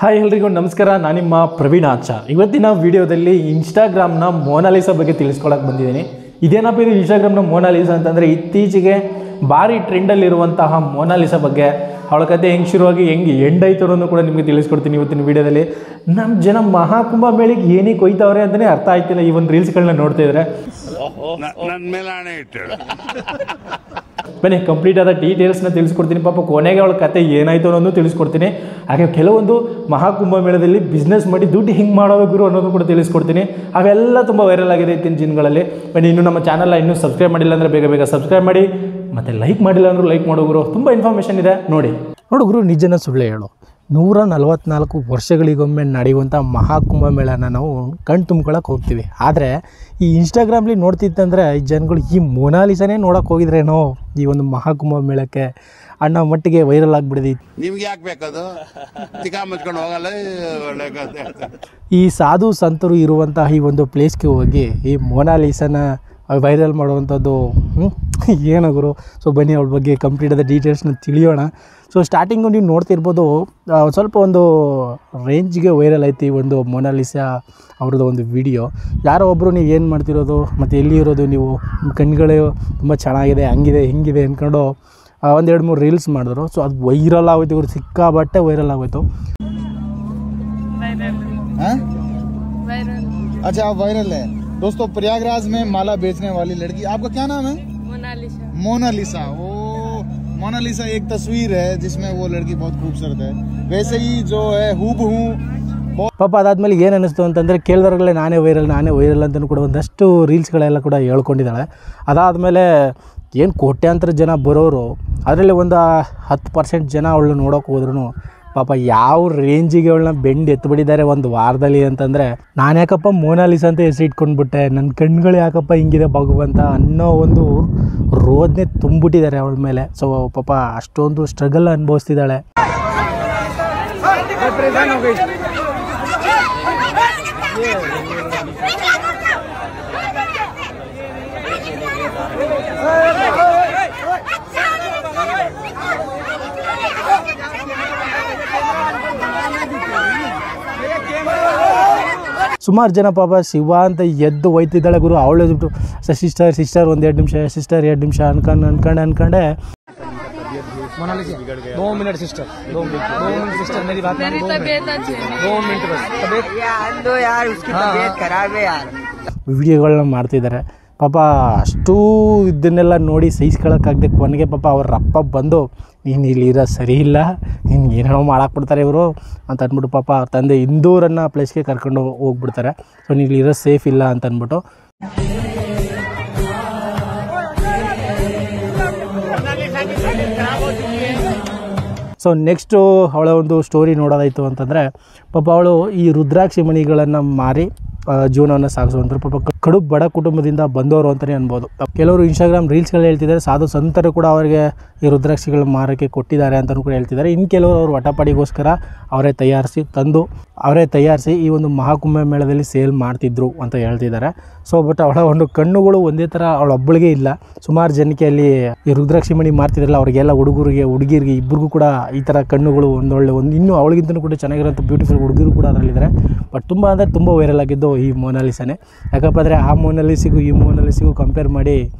Hi ಎಲ್ರಿಗೂ ನಮಸ್ಕಾರ. ನಾನು ನಿಮ್ಮ ಪ್ರವೀಣ್ ಆಚಾ. ಇವತ್ತಿನ ವಿಡಿಯೋದಲ್ಲಿ ಇನ್ಸ್ಟಾಗ್ರಾಮ್ನ ಮೊನಾಲಿಸಾ ಬಗ್ಗೆ ತಿಳಿಸ್ಕೊಳಕ್ಕೆ ಬಂದಿದ್ದೀನಿ. ಇದೇನಪ್ಪ ಇದು ಇನ್ಸ್ಟಾಗ್ರಾಮ್ನ ಮೊನಾಲಿಸಾ ಅಂತಂದರೆ ಇತ್ತೀಚೆಗೆ ಭಾರಿ ಟ್ರೆಂಡಲ್ಲಿರುವಂತಹ ಮೊನಾಲಿಸಾ ಬಗ್ಗೆ, ಅವಳ ಕತೆ ಹೆಂಗೆ ಶುರುವಾಗಿ ಹೆಂಗೆ ಎಂಡ್ ಆಯ್ತು ಅನ್ನೋದು ಕೂಡ ನಿಮಗೆ ತಿಳಿಸ್ಕೊಡ್ತೀನಿ ಇವತ್ತಿನ ವಿಡಿಯೋದಲ್ಲಿ. ನಮ್ಮ ಜನ ಮಹಾಕುಂಭ ಮೇಳಿಗೆ ಏನಕ್ಕೆ ಕೊಯ್ತವ್ರೆ ಅಂತಲೇ ಅರ್ಥ ಆಯ್ತಿಲ್ಲ ಈ ಒಂದು ರೀಲ್ಸ್ಗಳನ್ನ ನೋಡ್ತಾ ಇದ್ರೆ. ಬನ್ನಿ ಕಂಪ್ಲೀಟ್ ಆದ ಡೀಟೇಲ್ಸ್ನ ತಿಳಿಸ್ಕೊಡ್ತೀನಿ. ಪಾಪ ಕೊನೆಗೆ ಅವಳ ಕತೆ ಏನಾಯಿತು ಅನ್ನೋದು ತಿಳಿಸ್ಕೊಡ್ತೀನಿ. ಹಾಗೆ ಕೆಲವೊಂದು ಮಹಾಕುಂಭ ಮೇಳದಲ್ಲಿ ಬಿಸ್ನೆಸ್ ಮಾಡಿ ದುಡ್ಡು ಹಿಂಗೆ ಮಾಡೋದು ಅನ್ನೋದು ಕೂಡ ತಿಳಿಸ್ಕೊಡ್ತೀನಿ. ಅವೆಲ್ಲ ತುಂಬ ವೈರಲ್ ಆಗಿದೆ ಇತ್ತೀನ ದಿನಗಳಲ್ಲಿ. ಬನ್ನಿ, ಇನ್ನೂ ನಮ್ಮ ಚಾನಲ್ನ ಇನ್ನೂ ಸಬ್ಸ್ಕ್ರೈಬ್ ಮಾಡಿಲ್ಲ ಅಂದರೆ ಬೇಗ ಬೇಗ ಸಬ್ಸ್ಕ್ರೈಬ್ ಮಾಡಿ, ಮತ್ತು ಲೈಕ್ ಮಾಡಿಲ್ಲ ಅಂದರೂ ಲೈಕ್ ಮಾಡೋಗುರು. ತುಂಬ ಇನ್ಫಾರ್ಮೇಷನ್ ಇದೆ ನೋಡಿ. ನೋಡುಗರು, ನಿಜನ ಸುಳ್ಳು ಹೇಳು, 144 ವರ್ಷಗಳಿಗೊಮ್ಮೆ ನಡೆಯುವಂಥ ಮಹಾಕುಂಭ ಮೇಳನ ನಾವು ಕಣ್ ತುಂಬ್ಕೊಳಕ್ಕೆ ಹೋಗ್ತೀವಿ. ಆದರೆ ಈ ಇನ್ಸ್ಟಾಗ್ರಾಮ್ಲಿ ನೋಡ್ತಿತ್ತಂದರೆ ಈ ಜನಗಳು ಈ ಮೊನಾಲಿಸಾನೇ ನೋಡೋಕೆ ಹೋಗಿದ್ರೇನೋ ಈ ಒಂದು ಮಹಾಕುಂಭ ಮೇಳಕ್ಕೆ ಅನ್ನೋ ಮಟ್ಟಿಗೆ ವೈರಲ್ ಆಗಿಬಿಡಿದೆ. ನಿಮ್ಗೆ ಯಾಕೆ ಬೇಕದು? ಮುಚ್ಕೊಂಡು ಹೋಗಲ್ಲ. ಈ ಸಾಧು ಸಂತರು ಇರುವಂತಹ ಈ ಒಂದು ಪ್ಲೇಸ್ಗೆ ಹೋಗಿ ಈ ಮೊನಾಲಿಸಾನ ವೈರಲ್ ಮಾಡುವಂಥದ್ದು ಏನೋ ಗುರು. ಸೊ ಬನ್ನಿ ಅವಳ ಬಗ್ಗೆ ಕಂಪ್ಲೀಟ್ ಆದ ಡೀಟೇಲ್ಸ್ನ ತಿಳಿಯೋಣ. ಸೊ ಸ್ಟಾರ್ಟಿಂಗು ನೀವು ನೋಡ್ತಿರ್ಬೋದು, ಸ್ವಲ್ಪ ಒಂದು ರೇಂಜ್ಗೆ ವೈರಲ್ ಐತಿ ಈ ಒಂದು ಮೊನಾಲಿಸಾ ಅವ್ರದ್ದು ಒಂದು ವಿಡಿಯೋ. ಯಾರೋ ಒಬ್ಬರು ನೀವು ಏನು ಮಾಡ್ತಿರೋದು ಮತ್ತು ಎಲ್ಲಿ ಇರೋದು, ನೀವು ನಿಮ್ಮ ಕಣ್ಗಳು ತುಂಬ ಚೆನ್ನಾಗಿದೆ, ಹಂಗಿದೆ ಹಿಂಗಿದೆ ಅಂದ್ಕೊಂಡು 1-2-3 ರೀಲ್ಸ್ ಮಾಡಿದ್ರು. ಸೊ ಅದು ವೈರಲ್ ಆಗೋಯ್ತು ಇವರು, ಸಿಕ್ಕಾಬಟ್ಟೆ ವೈರಲ್ ಆಗೋಯ್ತು. अच्छा आप वायरल है दोस्तों। प्रयागराज में माला बेचने वाली लड़की, आपका क्या नाम है? मोनालिसा। मोनालिसा। वो मोनालिसा एक तस्वीर है जिसमें वो लड़की बहुत खूबसूरत है, वैसे ही जो है हूबहू। ಪಾಪ ಅದಾದಮೇಲೆ ಏನು ಅನ್ನಿಸ್ತು ಅಂತಂದರೆ ಕೇಳಿದವ್ರಗಳೇ ನಾನೇ ವೈರಲ್ ಅಂತಲೂ ಕೂಡ ಒಂದಷ್ಟು ರೀಲ್ಸ್ಗಳೆಲ್ಲ ಕೂಡ ಹೇಳ್ಕೊಂಡಿದ್ದಾಳೆ. ಅದಾದಮೇಲೆ ಏನು ಕೋಟ್ಯಾಂತರ ಜನ ಬರೋರು, ಅದರಲ್ಲಿ ಒಂದು 10% ಜನ ಅವಳನ್ನ ನೋಡೋಕೆ ಹೋದ್ರೂ ಪಾಪ ಯಾವ ರೇಂಜಿಗೆ ಅವಳನ್ನ ಬೆಂಡ್ ಎತ್ತುಬಿಟ್ಟಿದ್ದಾರೆ ಒಂದು ವಾರದಲ್ಲಿ ಅಂತಂದರೆ, ನಾನು ಯಾಕಪ್ಪ ಮೊನಾಲಿಸಾ ಅಂತ ಹೆಸರು ಇಟ್ಕೊಂಡ್ಬಿಟ್ಟೆ, ನನ್ನ ಕಣ್ಗಳು ಯಾಕಪ್ಪ ಹಿಂಗಿದೆ ಭಗವಂತ ಅನ್ನೋ ಒಂದು ರೋದನೆ ತುಂಬಿಟ್ಟಿದ್ದಾರೆ ಅವಳ ಮೇಲೆ. ಸೊ ಪಾಪ ಅಷ್ಟೊಂದು ಸ್ಟ್ರಗಲ್ ಅನುಭವಿಸ್ತಿದ್ದಾಳೆ. ಸುಮಾರು ಜನ ಪಾಪ ಶಿವ ಅಂತ ಎದ್ದು ಒಯ್ತಿದ್ದಾಳೆ ಗುರು. ಅವಳು ಬಿಟ್ಟು ಸಿಸ್ಟರ್ 1-2 ನಿಮಿಷ, ಸಿಸ್ಟರ್ 2 ನಿಮಿಷ ಅನ್ಕೊಂಡೆ 2 ಮಿನಿಟ್ ಸಿಸ್ಟರ್, 2 ಮಿನಿಟ್ ಸಿಸ್ಟರ್, मेरी बात मान, 2 ಮಿನಿಟ್ ಬಸ್. ವಿಡಿಯೋಗಳನ್ನ ಮಾಡ್ತಿದ್ದಾರೆ ಪಾಪ. ಅಷ್ಟೂ ಇದನ್ನೆಲ್ಲ ನೋಡಿ ಸಹಿಸ್ಕೊಳ್ಳೋಕ್ಕಾಗದೆ ಕೊನೆಗೆ ಪಾಪ ಅವ್ರ ಅಪ್ಪ ಬಂದು, ನೀನು ಇಲ್ಲಿರೋ ಸರಿ ಇಲ್ಲ, ನೀನು ಏನೇನೋ ಮಾಡಾಕ್ಬಿಡ್ತಾರೆ ಇವರು ಅಂತ ಅಂದ್ಬಿಟ್ಟು ಪಾಪ ಅವ್ರ ತಂದೆ ಇಂದೂರನ್ನು ಪ್ಲೇಸ್ಗೆ ಕರ್ಕೊಂಡು ಹೋಗ್ಬಿಡ್ತಾರೆ. ಸೊ ನೀವು ಇಲ್ಲಿರೋ ಸೇಫ್ ಇಲ್ಲ ಅಂತ ಅಂದ್ಬಿಟ್ಟು. ಸೊ ನೆಕ್ಸ್ಟು ಅವಳ ಒಂದು ಸ್ಟೋರಿ ನೋಡೋದಾಯಿತು ಅಂತಂದರೆ, ಪಾಪ ಅವಳು ಈ ರುದ್ರಾಕ್ಷಿ ಮಣಿಗಳನ್ನು ಮಾರಿ ಜೀವನವನ್ನು ಸಾಗಿಸುವಂಥರು. ಪಾಪ ಕಡು ಬಡ ಕುಟುಂಬದಿಂದ ಬಂದವರು ಅಂತಲೇ ಅನ್ಬೋದು. ಕೆಲವರು ಇನ್ಸ್ಟಾಗ್ರಾಮ್ ರೀಲ್ಸ್ಗಳು ಹೇಳ್ತಿದ್ದಾರೆ ಸಾಧು ಸಂತರು ಕೂಡ ಅವರಿಗೆ ಈ ರುದ್ರಾಕ್ಷಿಗಳ ಮಾರಕ್ಕೆ ಕೊಟ್ಟಿದ್ದಾರೆ ಅಂತಲೂ ಕೂಡ ಹೇಳ್ತಿದ್ದಾರೆ. ಇನ್ನು ಕೆಲವರು ಅವರು ವಟಪಾಡಿಗೋಸ್ಕರ ಅವರೇ ತಯಾರಿಸಿ ಈ ಒಂದು ಮಹಾಕುಂಭ ಮೇಳದಲ್ಲಿ ಸೇಲ್ ಮಾಡ್ತಿದ್ರು ಅಂತ ಹೇಳ್ತಿದ್ದಾರೆ. ಸೊ ಬಟ್ ಅವಳ ಒಂದು ಕಣ್ಣುಗಳು ಒಂದೇ ಥರ ಅವಳೊಬ್ಬಳಿಗೆ ಇಲ್ಲ, ಸುಮಾರು ಜನಕ್ಕೆ ಅಲ್ಲಿ ಈ ರುದ್ರಾಕ್ಷಿ ಮಣಿ ಮಾರ್ತಿದ್ರಲ್ಲ ಅವರಿಗೆಲ್ಲ ಹುಡುಗಿರಿಗೆ ಇಬ್ಬರಿಗೂ ಕೂಡ ಈ ಥರ ಕಣ್ಣುಗಳು ಇನ್ನೂ ಅವಳಿಗಿಂತಲೂ ಕೂಡ ಚೆನ್ನಾಗಿರೋಂಥ ಬ್ಯೂಟಿಫುಲ್ ಹುಡುಗರು ಕೂಡ ಅದರಲ್ಲಿದ್ದಾರೆ. ಬಟ್ ತುಂಬ ಅಂದರೆ ತುಂಬ ವೈರಲ್ ಆಗಿದ್ದು ಈ ಮೊನಾಲಿಸಾನೇ. ಯಾಕಪ್ಪ ಅಂದರೆ ಆ ಮೊನಾಲಿಸಿಗೂ ಈ ಮೊನಾಲಿಸಿಗೂ ಕಂಪೇರ್ ಮಾಡಿ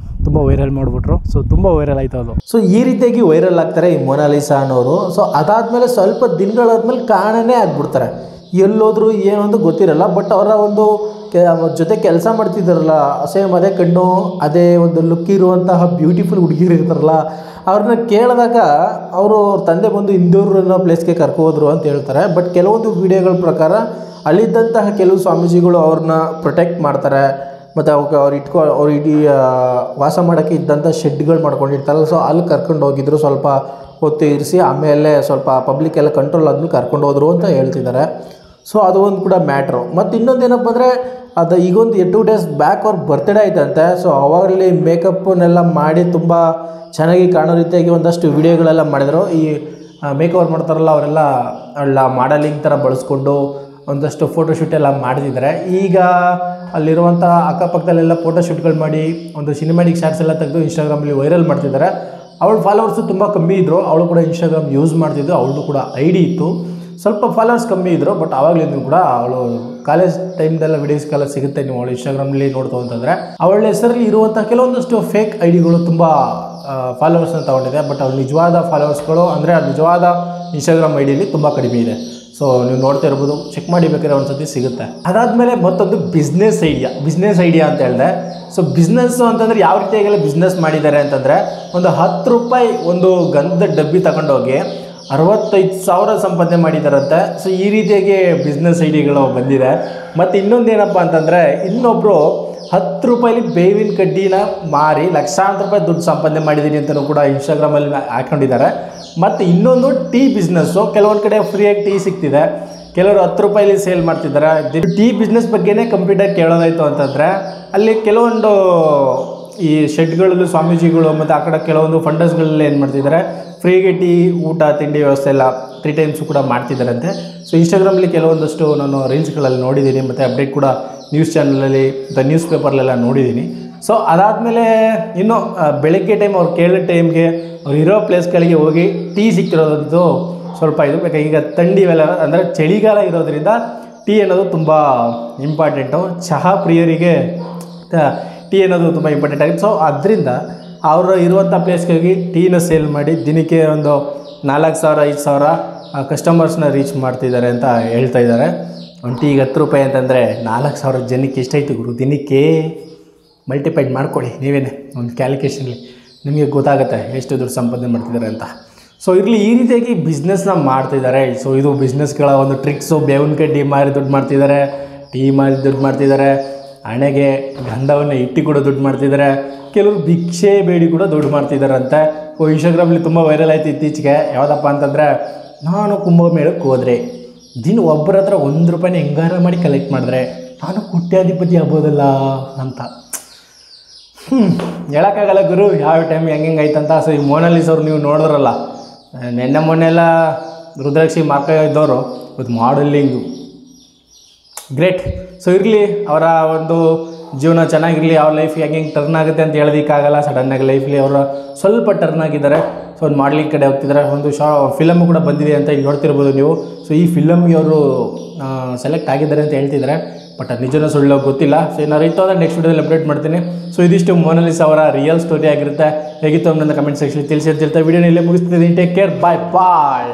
ತುಂಬ ವೈರಲ್ ಮಾಡಿಬಿಟ್ರು. ಸೊ ತುಂಬ ವೈರಲ್ ಆಯಿತು ಅದು. ಸೊ ಈ ರೀತಿಯಾಗಿ ವೈರಲ್ ಆಗ್ತಾರೆ ಈ ಮೊನಾಲಿಸಾ ಅನ್ನೋರು. ಸೊ ಅದಾದಮೇಲೆ ಸ್ವಲ್ಪ ದಿನಗಳಾದ್ಮೇಲೆ ಕಾರಣನೇ ಆಗ್ಬಿಡ್ತಾರೆ. ಎಲ್ಲೋದ್ರು ಏನು ಅಂತ ಗೊತ್ತಿರಲ್ಲ. ಬಟ್ ಅವರ ಒಂದು ಜೊತೆ ಕೆಲಸ ಮಾಡ್ತಿದ್ದಾರಲ್ಲ, ಸೇಮ್ ಅದೇ ಕಣ್ಣು ಅದೇ ಒಂದು ಲುಕ್ ಇರುವಂತಹ ಬ್ಯೂಟಿಫುಲ್ ಹುಡುಗಿರು ಇರ್ತಾರಲ್ಲ, ಅವ್ರನ್ನ ಕೇಳಿದಾಗ ಅವರು ಅವ್ರ ತಂದೆ ಬಂದು ಇಂದೂರನ್ನ ಪ್ಲೇಸ್ಗೆ ಕರ್ಕೋದ್ರು ಅಂತ ಹೇಳ್ತಾರೆ. ಬಟ್ ಕೆಲವೊಂದು ವಿಡಿಯೋಗಳ ಪ್ರಕಾರ ಅಲ್ಲಿದ್ದಂತಹ ಕೆಲವು ಸ್ವಾಮೀಜಿಗಳು ಅವ್ರನ್ನ ಪ್ರೊಟೆಕ್ಟ್ ಮಾಡ್ತಾರೆ. ಮತ್ತು ಅವ್ರು ಇಡೀ ವಾಸ ಮಾಡೋಕ್ಕೆ ಇದ್ದಂಥ ಶೆಡ್ಗಳು ಮಾಡ್ಕೊಂಡಿರ್ತಾರಲ್ಲ, ಸೊ ಅಲ್ಲಿ ಕರ್ಕೊಂಡು ಹೋಗಿದ್ರು, ಸ್ವಲ್ಪ ಹೊತ್ತು ಇರಿಸಿ ಆಮೇಲೆ ಸ್ವಲ್ಪ ಪಬ್ಲಿಕ್ ಎಲ್ಲ ಕಂಟ್ರೋಲ್ ಆದ್ಮೇಲೆ ಕರ್ಕೊಂಡು ಹೋದ್ರು ಅಂತ ಹೇಳ್ತಿದ್ದಾರೆ. ಸೊ ಅದು ಒಂದು ಕೂಡ ಮ್ಯಾಟ್ರು. ಮತ್ತು ಇನ್ನೊಂದೇನಪ್ಪ ಅಂದರೆ, ಅದು ಈಗೊಂದು 2 ಡೇಸ್ ಬ್ಯಾಕ್ ಅವ್ರ ಬರ್ತ್ಡೇ ಆಯ್ತಂತೆ. ಸೊ ಅವಾಗಲೇ ಮೇಕಪ್ಪನ್ನೆಲ್ಲ ಮಾಡಿ ತುಂಬ ಚೆನ್ನಾಗಿ ಕಾಣೋ ರೀತಿಯಾಗಿ ಒಂದಷ್ಟು ವಿಡಿಯೋಗಳೆಲ್ಲ ಮಾಡಿದರು. ಈ ಮೇಕ್ ಓವರ್ ಮಾಡ್ತಾರಲ್ಲ ಅವರೆಲ್ಲ ಮಾಡಲಿಂಗ್ ಥರ ಬಳಸ್ಕೊಂಡು ಒಂದಷ್ಟು ಫೋಟೋಶೂಟ್ ಎಲ್ಲ ಮಾಡ್ತಿದ್ದಾರೆ. ಈಗ ಅಲ್ಲಿರುವಂಥ ಅಕ್ಕಪಕ್ಕದಲ್ಲೆಲ್ಲ ಫೋಟೋಶೂಟ್ಗಳು ಮಾಡಿ ಒಂದು ಸಿನಿಮ್ಯಾಟಿಕ್ ಶಾರ್ಟ್ಸ್ ಎಲ್ಲ ತೆಗೆದು ಇನ್ಸ್ಟಾಗ್ರಾಮಲ್ಲಿ ವೈರಲ್ ಮಾಡ್ತಿದ್ದಾರೆ. ಅವಳ ಫಾಲೋವರ್ಸು ತುಂಬ ಕಮ್ಮಿ ಇದ್ದರು. ಅವಳು ಕೂಡ ಇನ್ಸ್ಟಾಗ್ರಾಮ್ ಯೂಸ್ ಮಾಡ್ತಿದ್ದು, ಅವಳದು ಕೂಡ ಐಡಿ ಇತ್ತು. ಸ್ವಲ್ಪ ಫಾಲೋವರ್ಸ್ ಕಮ್ಮಿ ಇದ್ದರು, ಬಟ್ ಆವಾಗಲಿಂದ ಕೂಡ ಅವಳು ಕಾಲೇಜ್ ಟೈಮ್ದೆಲ್ಲ ವಿಡಿಯೋಸ್ಗೆಲ್ಲ ಸಿಗುತ್ತೆ, ನೀವು ಅವಳು ಇನ್ಸ್ಟಾಗ್ರಾಮಲ್ಲಿ ನೋಡ್ತು ಅಂತಂದರೆ ಅವಳ ಹೆಸರಲ್ಲಿ ಇರುವಂಥ ಕೆಲವೊಂದಷ್ಟು ಫೇಕ್ ಐಡಿಗಳು ತುಂಬ ಫಾಲೋವರ್ಸ್ನ ತೊಗೊಂಡಿದೆ. ಬಟ್ ಅವ್ರ ನಿಜವಾದ ಫಾಲೋವರ್ಸ್ಗಳು ಅಂದರೆ ನಿಜವಾದ ಇನ್ಸ್ಟಾಗ್ರಾಮ್ ಐಡಿಯಲ್ಲಿ ತುಂಬ ಕಡಿಮೆ ಇದೆ. ಸೊ ನೀವು ನೋಡ್ತಾ ಇರ್ಬೋದು, ಚೆಕ್ ಮಾಡಿ ಬೇಕಾದ್ರೆ ಒಂದ್ಸತಿ ಸಿಗುತ್ತೆ. ಅದಾದಮೇಲೆ ಮತ್ತೊಂದು ಬಿಸ್ನೆಸ್ ಐಡಿಯಾ ಅಂತ ಹೇಳಿದೆ. ಸೊ ಬಿಸ್ನೆಸ್ಸು ಅಂತಂದರೆ ಯಾವ ರೀತಿಯಾಗೆಲ್ಲ ಬಿಸ್ನೆಸ್ ಮಾಡಿದ್ದಾರೆ ಅಂತಂದರೆ, ಒಂದು 10 ರೂಪಾಯಿ ಒಂದು ಗಂಧದ ಡಬ್ಬಿ ತಗೊಂಡೋಗಿ 65,000 ಸಂಪಾದನೆ ಮಾಡಿದ್ದಾರಂತೆ. ಸೊ ಈ ರೀತಿಯಾಗಿ ಬಿಸ್ನೆಸ್ ಐಡಿಯಾಗಳು ಬಂದಿದೆ. ಮತ್ತು ಇನ್ನೊಂದೇನಪ್ಪ ಅಂತಂದರೆ, ಇನ್ನೊಬ್ಬರು 10 ರೂಪಾಯಿಲಿ ಬೇವಿನ ಕಡ್ಡಿನ ಮಾರಿ ಲಕ್ಷಾಂತರ ರೂಪಾಯಿ ದುಡ್ಡು ಸಂಪಾದನೆ ಮಾಡಿದ್ದೀನಿ ಅಂತಲೂ ಕೂಡ ಇನ್ಸ್ಟಾಗ್ರಾಮಲ್ಲಿ ಹಾಕೊಂಡಿದ್ದಾರೆ. ಮತ್ತು ಇನ್ನೊಂದು ಟೀ ಬಿಸ್ನೆಸ್ಸು, ಕೆಲವೊಂದು ಕಡೆ ಫ್ರೀಯಾಗಿ ಟೀ ಸಿಗ್ತಿದೆ, ಕೆಲವರು 10 ರೂಪಾಯಿಲಿ ಸೇಲ್ ಮಾಡ್ತಿದ್ದಾರೆ. ಟೀ ಬಿಸ್ನೆಸ್ ಬಗ್ಗೆನೇ ಕಂಪ್ಲೀಟಾಗಿ ಕೇಳೋದಾಯಿತು ಅಂತಂದರೆ, ಅಲ್ಲಿ ಕೆಲವೊಂದು ಈ ಶೆಡ್ಗಳಲ್ಲೂ ಸ್ವಾಮೀಜಿಗಳು ಮತ್ತು ಆ ಕಡೆ ಕೆಲವೊಂದು ಫಂಡರ್ಸ್ಗಳಲ್ಲಿ ಏನು ಮಾಡ್ತಿದ್ದಾರೆ, ಫ್ರೀಗೆ ಟೀ, ಊಟ, ತಿಂಡಿ ವ್ಯವಸ್ಥೆ ಎಲ್ಲ 3 ಟೈಮ್ಸು ಕೂಡ ಮಾಡ್ತಿದ್ದಾರಂತೆ. ಸೊ ಇನ್ಸ್ಟಾಗ್ರಾಮಲ್ಲಿ ಕೆಲವೊಂದಷ್ಟು ನಾನು ರೀಲ್ಸ್ಗಳಲ್ಲಿ ನೋಡಿದ್ದೀನಿ, ಮತ್ತು ಅಪ್ಡೇಟ್ ಕೂಡ ನ್ಯೂಸ್ ಚಾನಲಲ್ಲಿ ಮತ್ತು ನ್ಯೂಸ್ ಪೇಪರ್ಲೆಲ್ಲ ನೋಡಿದ್ದೀನಿ. ಸೊ ಅದಾದಮೇಲೆ ಇನ್ನು ಬೆಳಗ್ಗೆ ಟೈಮ್ ಅವ್ರು ಕೇಳೋ ಟೈಮ್ಗೆ ಅವ್ರು ಇರೋ ಪ್ಲೇಸ್ಗಳಿಗೆ ಹೋಗಿ ಟೀ ಸಿಕ್ತಿರೋದು ಸ್ವಲ್ಪ ಇದು ಬೇಕಾಗಿ. ಈಗ ಥಂಡಿವೆಲ್ಲ ಅಂದರೆ ಚಳಿಗಾಲ ಇರೋದ್ರಿಂದ ಟೀ ಅನ್ನೋದು ತುಂಬ ಇಂಪಾರ್ಟೆಂಟು. ಚಹಾ ಪ್ರಿಯರಿಗೆ ಟೀ ಅನ್ನೋದು ತುಂಬ ಇಂಪಾರ್ಟೆಂಟ್ ಆಗಿದೆ. ಸೊ ಅದರಿಂದ ಅವರು ಇರುವಂಥ ಪ್ಲೇಸ್ಗೆ ಹೋಗಿ ಟೀನ ಸೇಲ್ ಮಾಡಿ ದಿನಕ್ಕೆ ಒಂದು 4,000-5,000 ಕಸ್ಟಮರ್ಸ್ನ ರೀಚ್ ಮಾಡ್ತಿದ್ದಾರೆ ಅಂತ ಹೇಳ್ತಾ ಇದ್ದಾರೆ. ಒಂದು ಟೀಗೆ 10 ರೂಪಾಯಿ ಅಂತಂದರೆ 4,000 ಜನಕ್ಕೆ ಎಷ್ಟಾಯ್ತು ಗುರು? ದಿನಕ್ಕೆ ಮಲ್ಟಿಪೈಡ್ ಮಾಡ್ಕೊಳ್ಳಿ ನೀವೇನೆ ಒಂದು ಕ್ಯಾಲ್ಕುಲೇಷನ್ಲಿ, ನಿಮಗೆ ಗೊತ್ತಾಗುತ್ತೆ ಎಷ್ಟು ದುಡ್ಡು ಸಂಪಾದನೆ ಮಾಡ್ತಿದ್ದಾರೆ ಅಂತ. ಸೊ ಇರಲಿ, ಈ ರೀತಿಯಾಗಿ ಬಿಸ್ನೆಸ್ನ ಮಾಡ್ತಿದ್ದಾರೆ. ಸೊ ಇದು ಬಿಸ್ನೆಸ್ಗಳ ಒಂದು ಟ್ರಿಕ್ಸು. ಬೇವಿನ ಕಡ್ಡಿ ಮಾರಿ ದುಡ್ಡು ಮಾಡ್ತಿದ್ದಾರೆ, ಟೀ ಮಾರಿ ದುಡ್ಡು ಮಾಡ್ತಿದ್ದಾರೆ, ಹಣೆಗೆ ಗಂಧವನ್ನು ಇಟ್ಟು ಕೂಡ ದುಡ್ಡು ಮಾಡ್ತಿದ್ದಾರೆ, ಕೆಲವರು ಭಿಕ್ಷೆ ಬೇಡಿ ಕೂಡ ದುಡ್ಡು ಮಾಡ್ತಿದ್ದಾರಂತೆ. ಇನ್ಸ್ಟಾಗ್ರಾಮಲ್ಲಿ ತುಂಬ ವೈರಲ್ ಆಯಿತು ಇತ್ತೀಚೆಗೆ. ಯಾವುದಪ್ಪ ಅಂತಂದರೆ, ನಾನು ಕುಂಭಮೇಳಕ್ಕೆ ಹೋದರೆ ಒಬ್ಬರ ಹತ್ರ 1 ರೂಪಾಯಿನ ಹೆಂಗಾರ ಮಾಡಿ ಕಲೆಕ್ಟ್ ಮಾಡಿದ್ರೆ ನಾನು ಕೋಟ್ಯಾಧಿಪತಿ ಆಗ್ಬೋದಲ್ಲ ಅಂತ. ಹೇಳೋಕ್ಕಾಗಲ್ಲ ಗುರು, ಯಾವ ಟೈಮ್ ಹೆಂಗೆ ಆಯ್ತಂತ. ಸೊ ಈ ಮೋನಾಲಿಸ್ ಅವ್ರು ನೀವು ನೋಡಿದ್ರಲ್ಲ, ಮೊನ್ನೆಲ್ಲ ರುದ್ರಾಕ್ಷಿ ಮಾರ್ಕ ಇದ್ದವರು ಇವತ್ತು ಮಾಡಲಿಂಗು ಗ್ರೇಟ್. ಸೊ ಇರಲಿ, ಅವರ ಒಂದು ಜೀವನ ಚೆನ್ನಾಗಿರಲಿ, ಅವ್ರ ಲೈಫ್ ಹೆಂಗೆ ಟರ್ನ್ ಆಗುತ್ತೆ ಅಂತ ಹೇಳೋದಕ್ಕಾಗಲ್ಲ. ಸಡನ್ನಾಗಿ ಲೈಫ್ಲಿ ಅವರು ಸ್ವಲ್ಪ ಟರ್ನ್ ಆಗಿದ್ದಾರೆ. ಸೊ ಒಂದು ಮಾಡಲಿಂಗ್ ಕಡೆ ಹೋಗ್ತಿದ್ದಾರೆ. ಒಂದು ಫಿಲಮ್ ಕೂಡ ಬಂದಿದೆ ಅಂತ ಇಲ್ಲಿ ನೋಡ್ತಿರ್ಬೋದು ನೀವು. ಸೊ ಈ ಫಿಲಮ್ಗೆ ಅವರು ಸೆಲೆಕ್ಟ್ ಆಗಿದ್ದಾರೆ ಅಂತ ಹೇಳ್ತಿದ್ದಾರೆ, ಬಟ್ ಅದು ನಿಜನೋ ಸುಳ್ಳು ಗೊತ್ತಿಲ್ಲ. ಸೊ ಏನಾರು ಇತ್ತು ಅಂದರೆ ನೆಕ್ಸ್ಟ್ ವಿಡಿಯೋದಲ್ಲಿ ಅಪ್ಡೇಟ್ ಮಾಡ್ತೀನಿ. ಸೊ ಇದಿಷ್ಟು ಮೋನಾಲಿಸ್ ಅವರ ರಿಯಲ್ ಸ್ಟೋರಿ ಆಗಿರುತ್ತೆ. ಹೇಗಿತ್ತು ಅನ್ನೋದನ್ನ ಕಮೆಂಟ್ ಸೆಕ್ಷನ್ ತಿಳಿಸಿ ಅಂತ ಹೇಳ್ತಾ ವಿಡಿಯೋನ ಇಲ್ಲೇ ಮುಗಿಸ್ತಿದ್ದೀನಿ. ಟೇಕ್ ಕೇರ್, ಬಾಯ್ ಬಾಯ್.